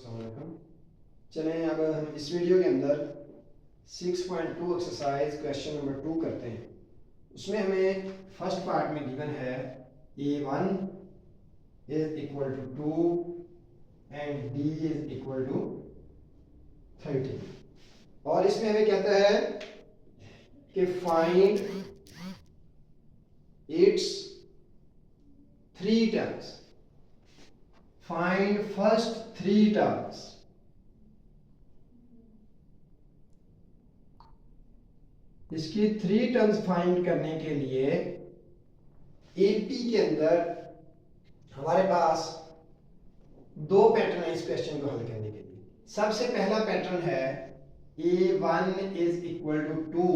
चलें अब हम इस वीडियो के अंदर 6.2 एक्सरसाइज क्वेश्चन नंबर 2 करते हैं। उसमें हमें फर्स्ट पार्ट में गिवन है a1 is equal to 2 and b is equal to 13 और इसमें हमें कहता है कि find its 3 terms, find first 3 terms. इसकी 3 टर्म्स फाइंड करने के लिए एपी के अंदर हमारे पास 2 पैटर्न है इस क्वेश्चन को हल करने के लिए। सबसे पहला पैटर्न है a1 is equal to 2,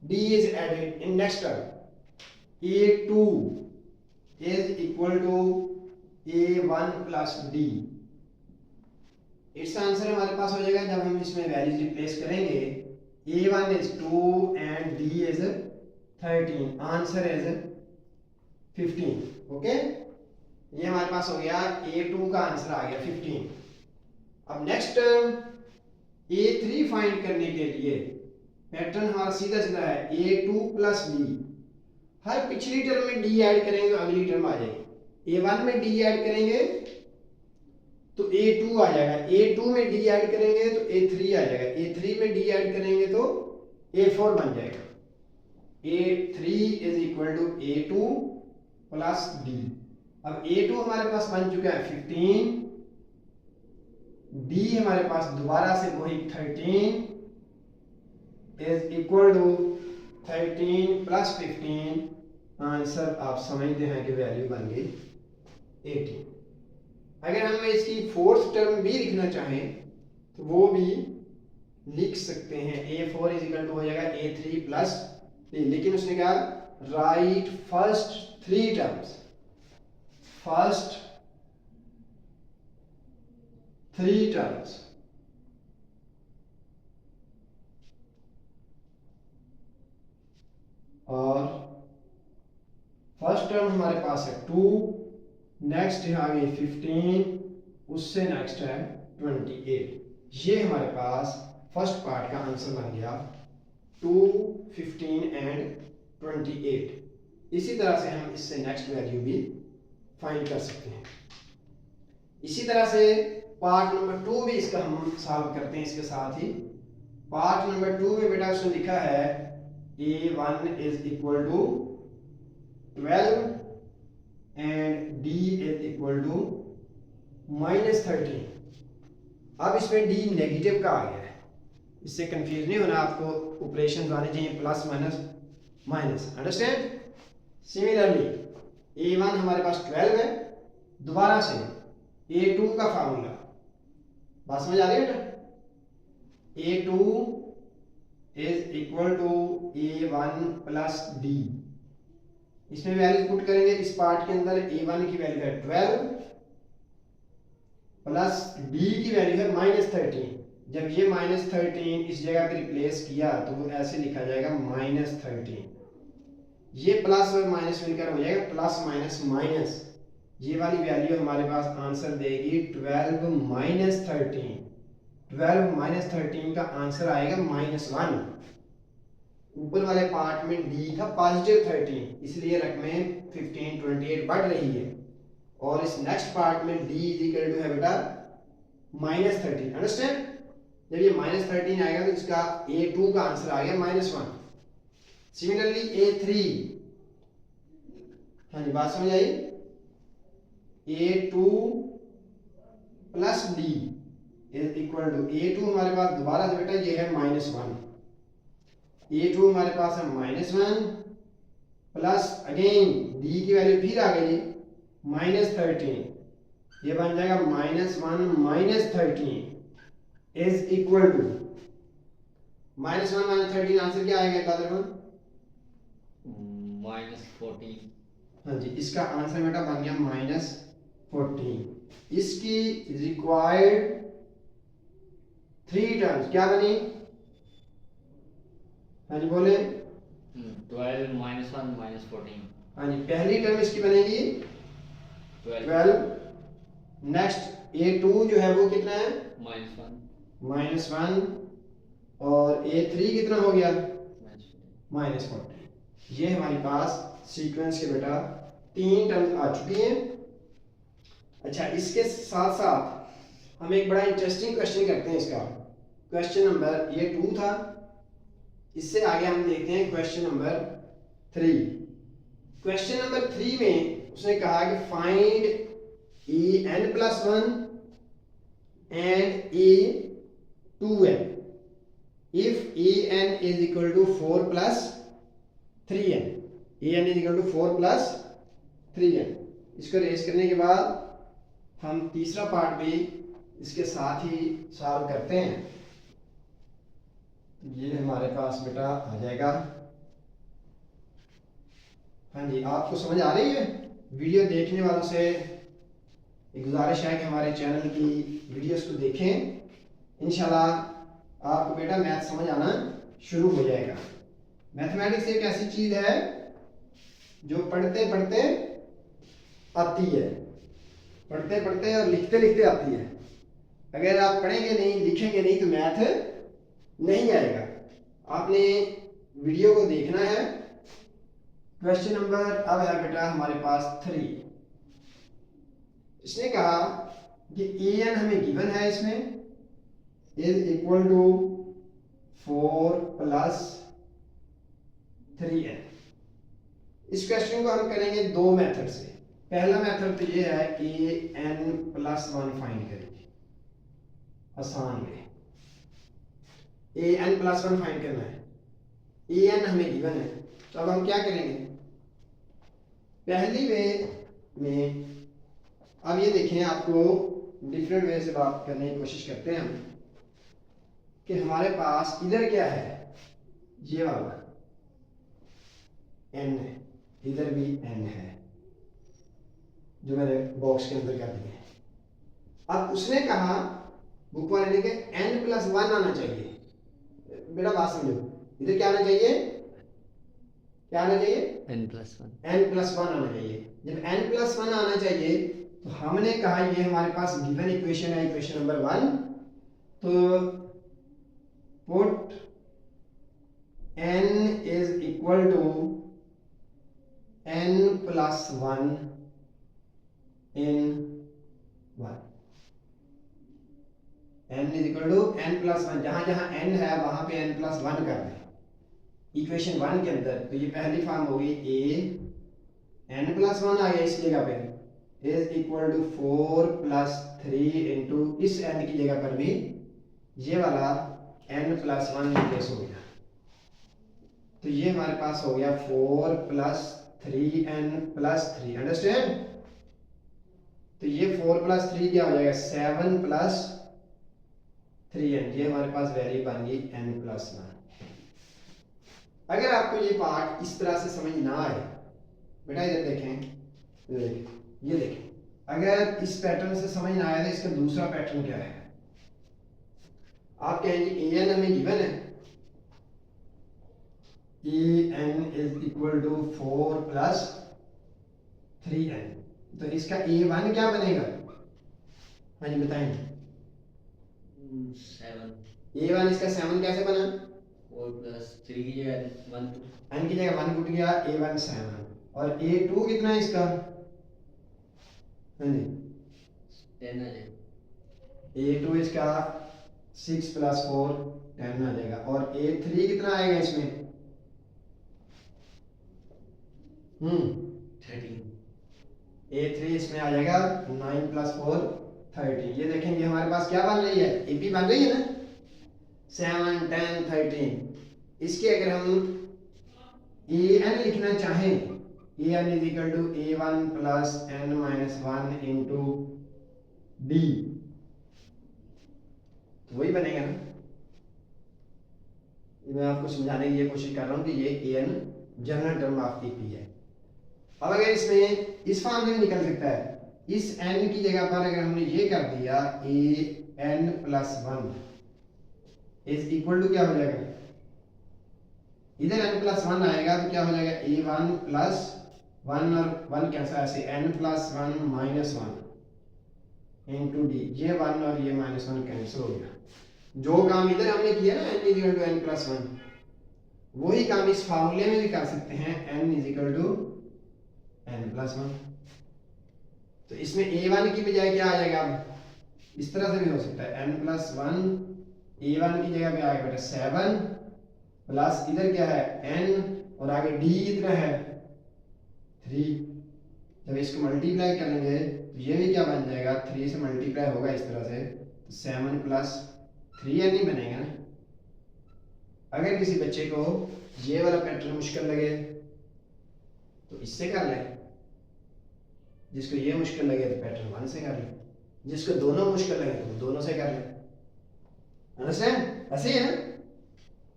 d is added in next term, a2 is equal to a1 plus d। इसका आंसर हमारे पास हो जाएगा जब हम इसमें वैल्यूज रिप्लेस करेंगे। a1 is 2 and d is 13, answer is 15। Okay, ये हमारे पास हो गया a2 का आंसर आ गया 15। अब नेक्स्ट टर्म a3 फाइंड करने के लिए पैटर्न हमारा सीधा सीधा है a2 प्लस d। हर पिछली टर्म में d ऐड करेंगे तो अगली टर्म आ जाएगी। a1 में d ऐड करेंगे तो a2 आ जाएगा, a2 में d ऐड करेंगे तो a3 आ जाएगा, a3 में d ऐड करेंगे तो a4 बन जाएगा। a3 is equal to a2 plus d। अब a2 हमारे पास बन चुका है 15, d हमारे पास दोबारा से वही 13 is equal to 13 plus 15। Answer आप समझते हैं कि वैल्यू बन गई 18। अगर हम इसकी फोर्थ टर्म भी लिखना चाहें तो वो भी लिख सकते हैं। a4 इज इक्वल टू हो जाएगा a3 प्लस d, लेकिन उसने कहा right first 3 terms, first 3 terms. और फर्स्ट टर्म हमारे पास है 2, नेक्स्ट है आगे 15, उससे नेक्स्ट है 28। ये हमारे पास फर्स्ट पार्ट का आंसर बन गया 2, 15 एंड 28। इसी तरह से हम इससे नेक्स्ट वैल्यू भी फाइंड कर सकते हैं। इसी तरह से पार्ट नंबर 2 भी इसका हम सॉल्व करते हैं। इसके साथ ही पार्ट नंबर 2 में बेटा उसने लिखा है a1 is equal to 12 and d is equal to -13। अब इसमें d नेगेटिव का आ गया है, इससे कंफ्यूज नहीं होना, आपको ऑपरेशन आने चाहिए plus minus minus. Understand? Similarly a1 हमारे पास 12 है, दोबारा से a2 का फार्मूला, बात समझ आ रही है ना? a2 is equal to a1 plus d। इसमें वैल्यू पुट करेंगे इस पार्ट के अंदर। a1 की वैल्यू है 12 प्लस d की वैल्यू है -13। जब ये -13 इस जगह पे रिप्लेस किया तो वो ऐसे लिखा जाएगा -13। ये प्लस और माइनस मिलकर हो जाएगा प्लस माइनस माइनस। ये वाली वैल्यू हमारे पास आंसर देगी 12 -13। 12 -13 का आंसर आएगा -1। ऊपर वाले पार्ट में d था पॉजिटिव 13, इसलिए रकमें 15 28 बढ़ रही है। और इस नेक्स्ट पार्ट में d इज इक्वल टू है बेटा -13। अंडरस्टैंड? जब ये -13 आएगा तो इसका a2 का आंसर आ गया -1। सिमिलरली a3, हाँ जी बात समझ आई? a2 plus d is equal to a2 हमारे पास दोबारा से बेटा ये है -1, a2 हमारे पास है -1 प्लस अगेन d की वैल्यू फिर आ गई -13। ये बन जाएगा -1 -13 इज इक्वल टू -1 -13। आंसर क्या आएगा कादरमन? -14। हाँ जी, इसका आंसर बेटा बन गया -14। इसकी रिक्वायर्ड 3 टर्म्स क्या बनी? हाँ जी बोले। 12 -1 -14। हाँ जी, पहली टर्म इसकी बनेगी 12, नेक्स्ट A2 जो है वो कितना है -1 -1 और A3 कितना हो गया -40 -40। ये हमारे पास सीक्वेंस के बेटा 3 टर्म्स आ चुकी हैं। अच्छा, इसके साथ साथ हम एक बड़ा इंटरेस्टिंग क्वेश्चन करते हैं। इसका क्वेश्चन नंबर ये 2 था, इससे आगे हम देखते हैं क्वेश्चन नंबर 3। क्वेश्चन नंबर 3 में उसने कहा कि find en+1 and a2n if an is equal to 4 plus 3n, an is equal to 4 plus 3n। इसको रेस करने के बाद हम तीसरा पार्ट भी इसके साथ ही सॉल्व करते हैं। ये हमारे पास बेटा आ जाएगा। हाँ जी, आपको समझ आ रही है? वीडियो देखने वालों से एक गुजारिश है कि हमारे चैनल की वीडियोस को देखें। इंशाल्लाह आपको बेटा मैथ समझ आना शुरू हो जाएगा। मैथमेटिक्स एक ऐसी चीज़ है जो पढ़ते पढ़ते आती है, पढ़ते पढ़ते और लिखते लिखते आती है। अगर आप पढ़ेंगे नहीं, लिखेंगे नहीं तो मैथ नहीं आएगा। आपने वीडियो को देखना है। क्वेश्चन नंबर अब है बेटा हमारे पास 3। इसने कहा कि an हमें गिवन है, इसमें is equal to 4 plus 3n। इस क्वेश्चन को हम करेंगे दो मेथड से। पहला मेथड तो ये है कि n+1 फाइंड करेंगे, आसान है। an+1 फाइंड करना है, an हमें गिवन है। तो अब हम क्या करेंगे? पहली वे में अब ये देखें, आपको डिफरेंट वे से बात करने की कोशिश करते हैं हम कि हमारे पास इधर क्या है, ये वाला n है, इधर भी n है जो मैंने बॉक्स के अंदर कर दिया। अब उसने कहा बुक वाले ने कि n+1 आना चाहिए। बेटा बात समझो, इधर क्या आना चाहिए, क्या आना चाहिए? n+1 आना चाहिए। जब n+1 आना चाहिए तो हमने कहा ये हमारे पास गिवन इक्वेशन है, इक्वेशन नंबर 1। तो put n is equal to n+1 in 1। n is equal to n+1, जहां जहां n है वहां पे n+1 कर दें इक्वेशन 1 के अंदर। तो ये पहली फॉर्म होगी a n+1 आ गया इस जगह पे, is equal to 4 plus 3 into इस n की जगह पर भी ये वाला n+1 रिप्लेस हो गया। तो ये हमारे पास हो गया 4 प्लस 3n प्लस 3। अंडरस्टैंड? तो ये 4 प्लस 3 क्या हो जाएगा, 7 प्लस 3n। ये हमारे पास वैल्यू बन गई n+1। अगर आपको ये पार्ट इस तरह से समझ ना आए, बेटा इधर देखें, ये देखें, अगर इस पैटर्न से समझ ना आया तो इसका दूसरा पैटर्न क्या है? आप कहेंगे an हमें गिवन है, an is equal to 4 plus 3n। तो इसका a1 क्या बनेगा? हाँ जी बताएं। 7 a1 इसका 7 कैसे बना? 4 प्लस 3 की जगह 1 n की जगह 1 टूट गया, a1 7। और a2 कितना है इसका? हाँ जी 10 आ जाएगा। a2 इसका 6 प्लस 4 10 आ जाएगा। और a3 कितना आएगा इसमें? 13 a3 इसमें आ जाएगा 9 प्लस 4 13। ये देखेंगे हमारे पास क्या बन रही है, AP बन रही है ना, 7 10 13। इसके अगर हम an लिखना चाहें, an is equal to a1 plus n-1 into d, तो वही बनेगा ना। मैं आपको समझाने की ये कोशिश कर रहा हूँ कि ये an general term of AP है। अब अगर इसमें इस फॉर्म में भी निकल सकता है, इस n की जगह पर अगर हमने ये कर दिया an+1 इज इक्वल टू क्या हो जाएगा, इधर n+1 आएगा तो क्या हो जाएगा a1 प्लस 1 और 1 कैंसिल, ऐसे n+1 -1 इंटू डी, ये 1 और ये -1 कैंसिल हो गया। जो काम इधर हमने किया ना n इजिकल टू n+1, वही काम इस फार्मूले में भी कर सकते हैं n इजिकल टू n+1। तो इसमें a1 की बजाय क्या आ जाएगा, अब इस तरह से भी हो सकता है n+1, a1 की जगह पे आएगा बेटा 7 प्लस इधर क्या है n और आगे d कितना है 3। जब इसको मल्टीप्लाई करेंगे तो ये भी क्या बन जाएगा, 3 से मल्टीप्लाई होगा इस तरह से, तो 7 + 3n ही बनेगा ना। अगर किसी बच्चे को ये वाला पैटर्न मुश्किल लगे तो इससे कर ले, जिसको ये मुश्किल लगे तो पैटर्न 1 से कर ले, जिसको दोनों मुश्किल लगे तो दोनों से कर ले। अंडरस्टैंड? ऐसे ही है ना।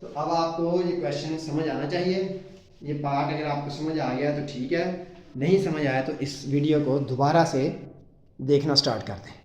तो अब आपको ये क्वेश्चन समझ आना चाहिए। ये पार्ट अगर आपको समझ आ गया तो ठीक है, नहीं समझ आया तो इस वीडियो को दोबारा से देखना स्टार्ट कर दें।